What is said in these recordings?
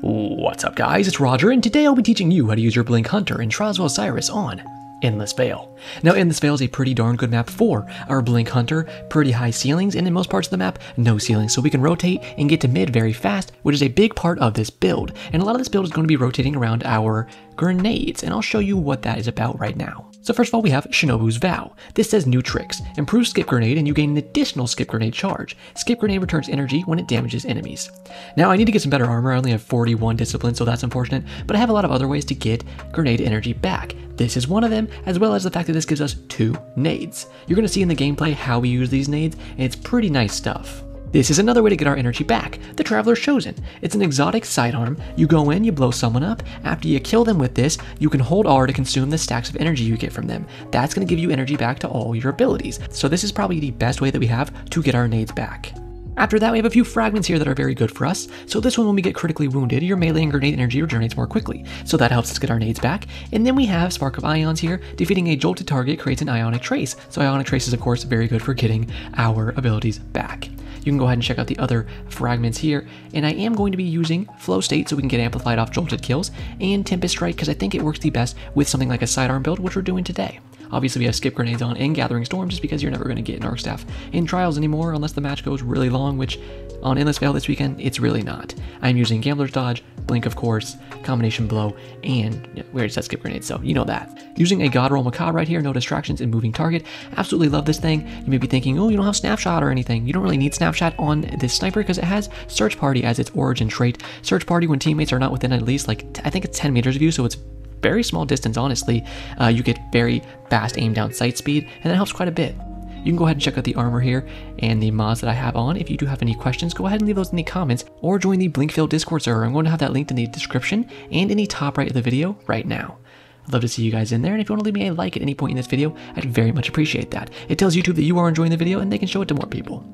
What's up guys, it's Roger, and today I'll be teaching you how to use your Blink Hunter in Trials of Osiris on Endless Vale. Now Endless Vale is a pretty darn good map for our Blink Hunter, pretty high ceilings, and in most parts of the map, no ceilings, so we can rotate and get to mid very fast, which is a big part of this build. And a lot of this build is going to be rotating around our grenades, and I'll show you what that is about right now. So first of all, we have Shinobu's Vow. This says new tricks. Improve skip grenade and you gain an additional skip grenade charge. Skip grenade returns energy when it damages enemies. Now I need to get some better armor. I only have 41 discipline, so that's unfortunate, but I have a lot of other ways to get grenade energy back. This is one of them, as well as the fact that this gives us 2 nades. You're going to see in the gameplay how we use these nades, and it's pretty nice stuff. This is another way to get our energy back, the Traveler's Chosen. It's an exotic sidearm. You go in, you blow someone up. After you kill them with this, you can hold R to consume the stacks of energy you get from them. That's going to give you energy back to all your abilities. So this is probably the best way that we have to get our nades back. After that, we have a few fragments here that are very good for us. So this one, when we get critically wounded, your melee and grenade energy regenerates more quickly. So that helps us get our nades back. And then we have Spark of Ions here. Defeating a jolted target creates an Ionic Trace. So Ionic Trace is, of course, very good for getting our abilities back. You can go ahead and check out the other fragments here. And I am going to be using Flow State so we can get amplified off jolted kills, and Tempest Strike because I think it works the best with something like a sidearm build, which we're doing today. Obviously, we have skip grenades on and Gathering Storm just because you're never going to get an Arc Staff in Trials anymore unless the match goes really long, which on Endless Vale this weekend, it's really not. I'm using Gambler's Dodge, Blink of course, Combination Blow, and we already said skip grenades, so you know that. Using a God Roll Macabre right here, no distractions and moving target. Absolutely love this thing. You may be thinking, oh, you don't have Snapshot or anything. You don't really need Snapshot on this sniper because it has Search Party as its origin trait. Search Party when teammates are not within at least I think it's 10 meters of you, so it's very small distance, honestly. You get very fast aim down sight speed, and that helps quite a bit. You can go ahead and check out the armor here and the mods that I have on. If you do have any questions, go ahead and leave those in the comments or join the Blinkfield Discord server. I'm going to have that linked in the description and in the top right of the video right now. I'd love to see you guys in there, and if you want to leave me a like at any point in this video, I'd very much appreciate that. It tells YouTube that you are enjoying the video and they can show it to more people.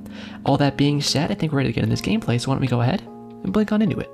All that being said, I think we're ready to get in this gameplay, so why don't we go ahead and blink on into it.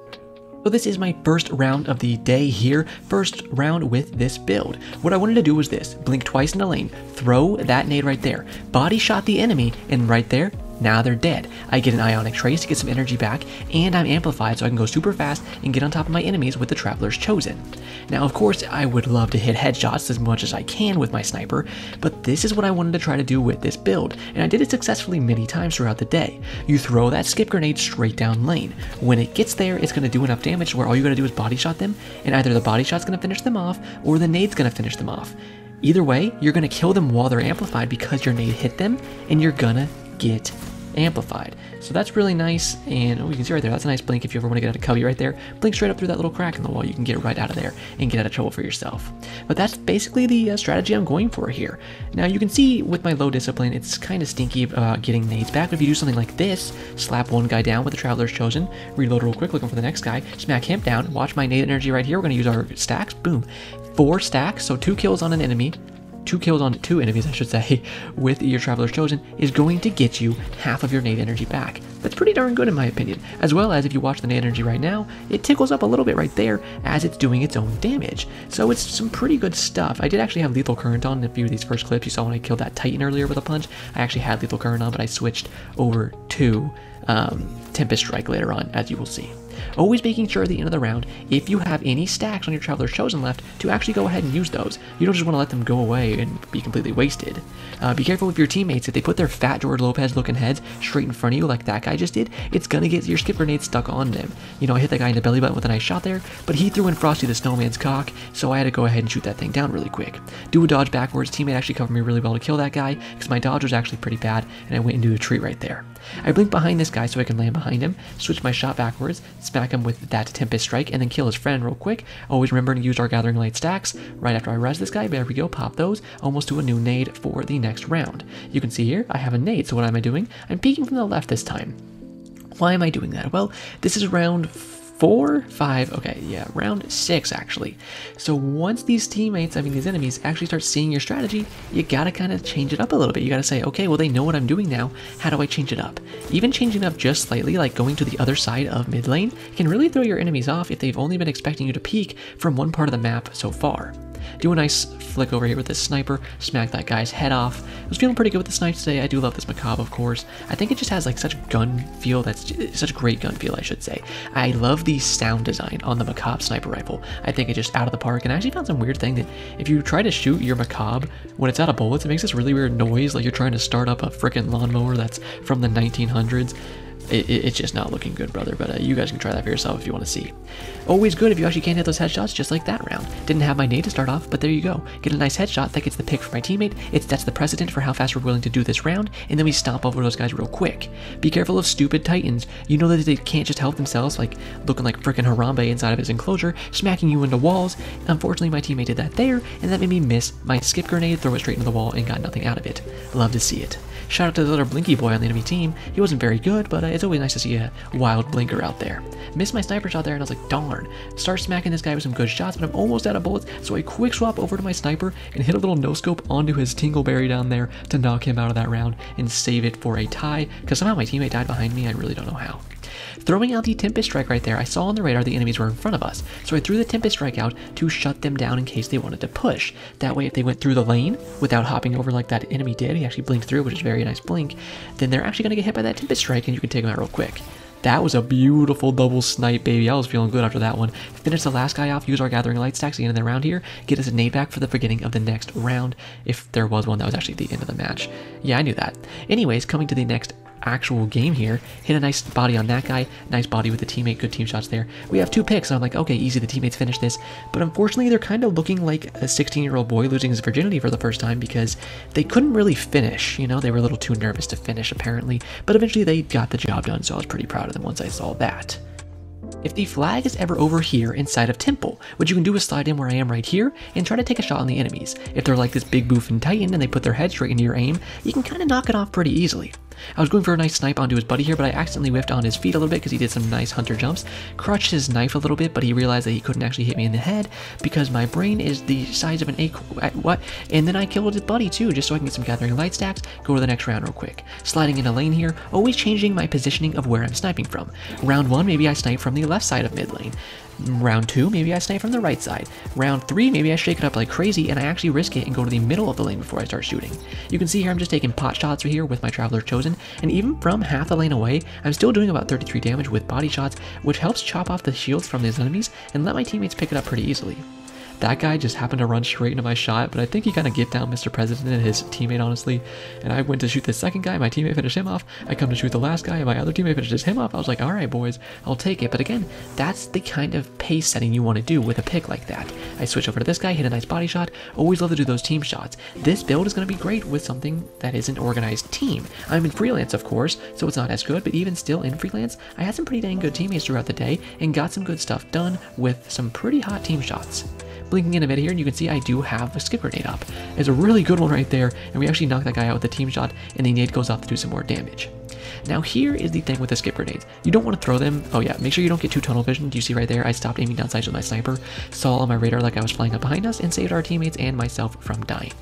So this is my first round of the day here, first round with this build. What I wanted to do was this, blink twice in a lane, throw that nade right there, body shot the enemy, and right there, now they're dead. I get an Ionic Trace to get some energy back, and I'm amplified so I can go super fast and get on top of my enemies with the Traveler's Chosen. Now, of course, I would love to hit headshots as much as I can with my sniper, but this is what I wanted to try to do with this build, and I did it successfully many times throughout the day. You throw that skip grenade straight down lane. When it gets there, it's going to do enough damage where all you got to do is body shot them, and either the body shot's going to finish them off, or the nade's going to finish them off. Either way, you're going to kill them while they're amplified because your nade hit them, and you're going to get amplified. So that's really nice, and oh, you can see right there, that's a nice blink if you ever want to get out of cubby right there. Blink straight up through that little crack in the wall, you can get right out of there and get out of trouble for yourself. But that's basically the strategy I'm going for here. Now you can see with my low discipline, it's kind of stinky about getting nades back, but if you do something like this, slap one guy down with the Traveler's Chosen, reload real quick, looking for the next guy, smack him down, watch my nade energy right here, we're going to use our stacks, boom, 4 stacks, so 2 kills on an enemy, 2 kills on 2 enemies, I should say, with your Traveler's Chosen is going to get you half of your nade energy back. That's pretty darn good in my opinion. As well as if you watch the nade energy right now, it tickles up a little bit right there as it's doing its own damage. So it's some pretty good stuff. I did actually have Lethal Current on in a few of these first clips. You saw when I killed that Titan earlier with a punch. I actually had Lethal Current on, but I switched over to Tempest Strike later on, as you will see. Always making sure at the end of the round, if you have any stacks on your Traveler's Chosen left, to actually go ahead and use those. You don't just want to let them go away and be completely wasted. Be careful with your teammates. If they put their fat George Lopez looking heads straight in front of you like that guy just did, it's gonna get your skip grenade stuck on them. You know, I hit that guy in the belly button with a nice shot there, but he threw in Frosty the Snowman's cock, so I had to go ahead and shoot that thing down really quick. Do a dodge backwards. Teammate actually covered me really well to kill that guy, because my dodge was actually pretty bad, and I went into a tree right there. I blink behind this guy so I can land behind him, switch my shot backwards, smack him with that Tempest Strike, and then kill his friend real quick. Always remember to use our Gathering Light stacks right after I res this guy. There we go, pop those, almost do a new nade for the next round. You can see here, I have a nade, so what am I doing? I'm peeking from the left this time. Why am I doing that? Well, this is round 4, 5, okay, yeah, round 6 actually. So once these teammates, these enemies actually start seeing your strategy, you gotta kind of change it up a little bit. You gotta say, okay, well they know what I'm doing now, how do I change it up? Even changing up just slightly, like going to the other side of mid lane, can really throw your enemies off if they've only been expecting you to peek from one part of the map so far. Do a nice flick over here with this sniper, smack that guy's head off. I was feeling pretty good with the snipe today. I do love this macabre, of course. I think it just has like such gun feel. That's such great gun feel, I should say. I love the sound design on the macabre sniper rifle. I think it's just out of the park, and I actually found some weird thing that if you try to shoot your macabre when it's out of bullets, it makes this really weird noise like you're trying to start up a freaking lawnmower that's from the 1900s. It's just not looking good, brother, but you guys can try that for yourself if you want to see. Always good if you actually can't hit those headshots, just like that round. Didn't have my nade to start off, but there you go. Get a nice headshot, that gets the pick for my teammate. That's the precedent for how fast we're willing to do this round, and then we stomp over those guys real quick. Be careful of stupid titans. You know that they can't just help themselves, like looking like frickin' Harambe inside of his enclosure, smacking you into walls. Unfortunately, my teammate did that there, and that made me miss my skip grenade, throw it straight into the wall, and got nothing out of it. Love to see it. Shout out to the other Blinky boy on the enemy team. He wasn't very good, but it's always nice to see a wild blinker out there. Missed my sniper shot there, and I was like, darn. Start smacking this guy with some good shots, but I'm almost out of bullets, so I quick swap over to my sniper and hit a little no-scope onto his Tingleberry down there to knock him out of that round and save it for a tie, because somehow my teammate died behind me. I really don't know how. Throwing out the Tempest Strike right there, I saw on the radar the enemies were in front of us, so I threw the Tempest Strike out to shut them down in case they wanted to push. That way, if they went through the lane without hopping over like that enemy did, he actually blinked through, which is a very nice blink, then they're actually going to get hit by that Tempest Strike and you can take them out real quick. That was a beautiful double snipe, baby. I was feeling good after that one. Finish the last guy off, use our Gathering Light stacks at the end of the round here, get us a nade back for the beginning of the next round, if there was one that was actually the end of the match. Yeah, I knew that. Anyways, coming to the next actual game here, hit a nice body on that guy, nice body with the teammate, good team shots there. We have 2 picks, so I'm like, okay, easy, the teammates finish this, but unfortunately they're kind of looking like a 16-year-old boy losing his virginity for the first time because they couldn't really finish, you know, they were a little too nervous to finish apparently, but eventually they got the job done, so I was pretty proud of them once I saw that. If the flag is ever over here inside of Temple, what you can do is slide in where I am right here and try to take a shot on the enemies. If they're like this big boofing titan and they put their head straight into your aim, you can kind of knock it off pretty easily. I was going for a nice snipe onto his buddy here, but I accidentally whiffed on his feet a little bit because he did some nice hunter jumps, crutched his knife a little bit, but he realized that he couldn't actually hit me in the head because my brain is the size of an what? And then I killed his buddy too, just so I can get some Gathering Light stacks, go to the next round real quick. Sliding in a lane here, always changing my positioning of where I'm sniping from. Round 1, maybe I snipe from the left side of mid lane. Round 2, maybe I snipe from the right side. Round 3, maybe I shake it up like crazy and I actually risk it and go to the middle of the lane before I start shooting. You can see here I'm just taking pot shots right here with my Traveler Chosen, and even from half the lane away, I'm still doing about 33 damage with body shots, which helps chop off the shields from these enemies and let my teammates pick it up pretty easily. That guy just happened to run straight into my shot, but I think he kind of get down Mr. President and his teammate, honestly. And I went to shoot the second guy, my teammate finished him off. I come to shoot the last guy, and my other teammate finishes him off. I was like, all right, boys, I'll take it. But again, that's the kind of pace setting you want to do with a pick like that. I switch over to this guy, hit a nice body shot. Always love to do those team shots. This build is going to be great with something that is an organized team. I'm in freelance, of course, so it's not as good, but even still in freelance, I had some pretty dang good teammates throughout the day and got some good stuff done with some pretty hot team shots. Blinking in a bit here, and you can see I do have a skip grenade up. It's a really good one right there, and we actually knock that guy out with a team shot, and the nade goes off to do some more damage. Now here is the thing with the skip grenades. You don't want to throw them. Oh yeah, make sure you don't get too tunnel vision. Do you see right there? I stopped aiming down sights with my sniper, saw on my radar like I was flying up behind us, and saved our teammates and myself from dying.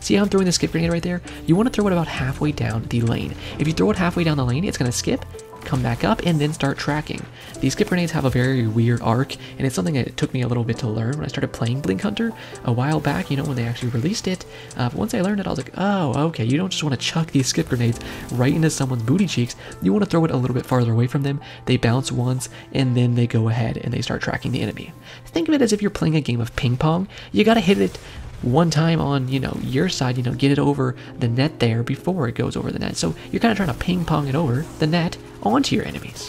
See how I'm throwing the skip grenade right there? You want to throw it about halfway down the lane. If you throw it halfway down the lane, it's going to skip, come back up, and then start tracking. These skip grenades have a very weird arc, and it's something that it took me a little bit to learn when I started playing Blink Hunter a while back, you know, when they actually released it. But once I learned it, I was like, oh, okay, you don't just want to chuck these skip grenades right into someone's booty cheeks. You want to throw it a little bit farther away from them. They bounce once, and then they go ahead and they start tracking the enemy. Think of it as if you're playing a game of ping pong. You got to hit it one time on, you know, your side, you know, get it over the net there before it goes over the net. So you're kind of trying to ping pong it over the net onto your enemies.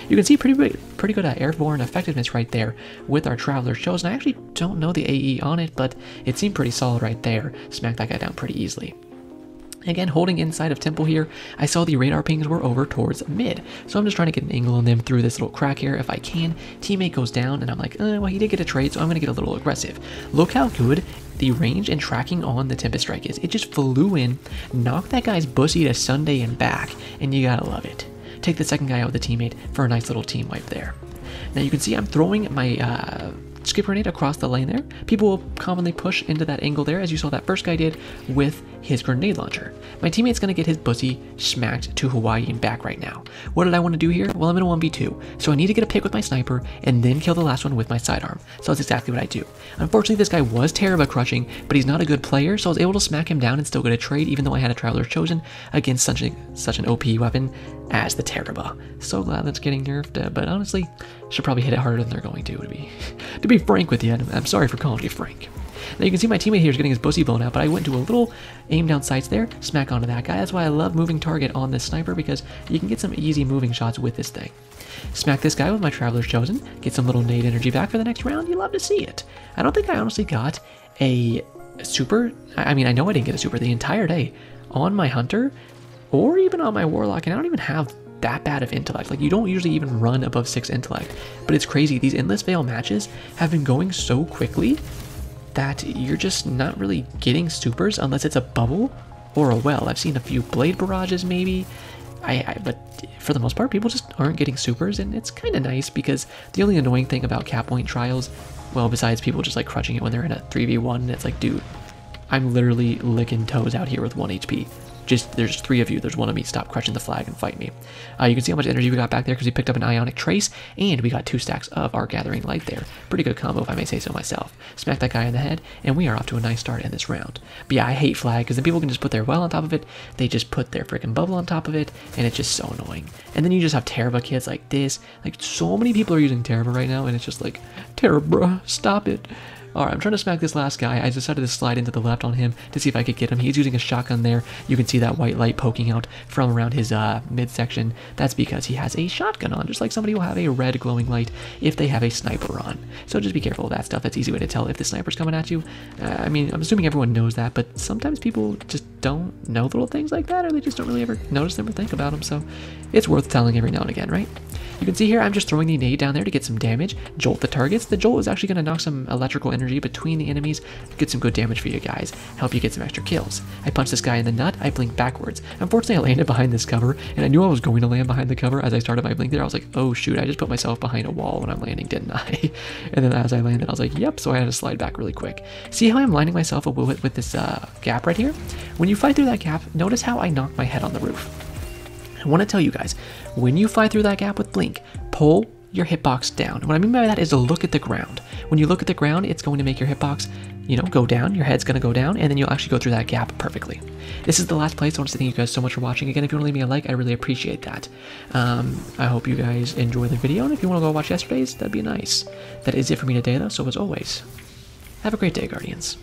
You can see pretty good airborne effectiveness right there with our Traveler Chosen. I actually don't know the AE on it, but it seemed pretty solid right there. Smacked that guy down pretty easily. Again, holding inside of Temple here, I saw the radar pings were over towards mid, so I'm just trying to get an angle on them through this little crack here if I can. Teammate goes down, and I'm like, well, he did get a trade, so I'm going to get a little aggressive. Look how good the range and tracking on the Tempest Strike is. It just flew in, knocked that guy's bussy to Sunday and back, and you gotta love it. Take the second guy out with a teammate for a nice little team wipe there. Now you can see I'm throwing my skip grenade across the lane there. People will commonly push into that angle there, as you saw that first guy did with his grenade launcher. My teammate's going to get his bussy smacked to Hawaii and back right now. What did I want to do here? Well, I'm in a 1v2, so I need to get a pick with my sniper and then kill the last one with my sidearm. So that's exactly what I do. Unfortunately, this guy was Terraba crushing, but he's not a good player, so I was able to smack him down and still get a trade, even though I had a Traveler's Chosen against such an OP weapon as the Terraba. So glad that's getting nerfed, but honestly, should probably hit it harder than they're going to be frank with you. I'm sorry for calling you Frank. Now you can see my teammate here is getting his bussy blown out, but I went to a little aim down sights there, smack onto that guy. That's why I love moving target on this sniper, because you can get some easy moving shots with this thing. Smack this guy with my Traveler's Chosen, get some little nade energy back for the next round. You love to see it. I don't think I honestly got a super. I mean, I know I didn't get a super the entire day on my Hunter or even on my Warlock, and I don't even have that bad of intellect. Like, you don't usually even run above 6 intellect, but it's crazy. These Endless Vale matches have been going so quickly that you're just not really getting supers unless it's a bubble or a well. I've seen a few blade barrages maybe, but for the most part, people just aren't getting supers, and it's kind of nice because the only annoying thing about cap point trials, well, besides people just like crunching it when they're in a 3v1, and it's like, dude, I'm literally licking toes out here with 1 HP. There's 3 of you, there's 1 of me, stop crushing the flag and fight me. You can see how much energy we got back there because we picked up an Ionic Trace, and we got 2 stacks of our Gathering Light there. Pretty good combo, if I may say so myself. Smack that guy in the head, and we are off to a nice start in this round. But yeah, I hate flag, because then people can just put their well on top of it, they just put their freaking bubble on top of it, and it's just so annoying. And then you just have Terraba kids like this. Like, so many people are using Terraba right now, and it's just like, Terraba, stop it. Alright, I'm trying to smack this last guy. I decided to slide into the left on him to see if I could get him. He's using a shotgun there. You can see that white light poking out from around his midsection. That's because he has a shotgun on, just like somebody will have a red glowing light if they have a sniper on. So just be careful of that stuff. That's an easy way to tell if the sniper's coming at you. I mean, I'm assuming everyone knows that, but sometimes people just don't know little things like that, or they just don't really ever notice them or think about them, so it's worth telling every now and again, right? You can see here I'm just throwing the nade down there to get some damage, jolt the targets. The jolt is actually going to knock some electrical energy between the enemies, get some good damage for you guys, help you get some extra kills. I punch this guy in the nut, I blink backwards. Unfortunately, I landed behind this cover, and I knew I was going to land behind the cover as I started my blink there. I was like, oh shoot, I just put myself behind a wall when I'm landing, didn't I? And then as I landed, I was like, yep, so I had to slide back really quick. See how I'm lining myself up with this gap right here? When you fight through that gap, notice how I knocked my head on the roof. I want to tell you guys, when you fly through that gap with blink, pull your hitbox down. What I mean by that is to look at the ground. When you look at the ground, it's going to make your hitbox, you know, go down, your head's going to go down, and then you'll actually go through that gap perfectly. This is the last place. I want to thank you guys so much for watching. Again, if you want to leave me a like, I really appreciate that. I hope you guys enjoy the video, and if you want to go watch yesterday's, that'd be nice. That is it for me today, though, so as always, have a great day, Guardians.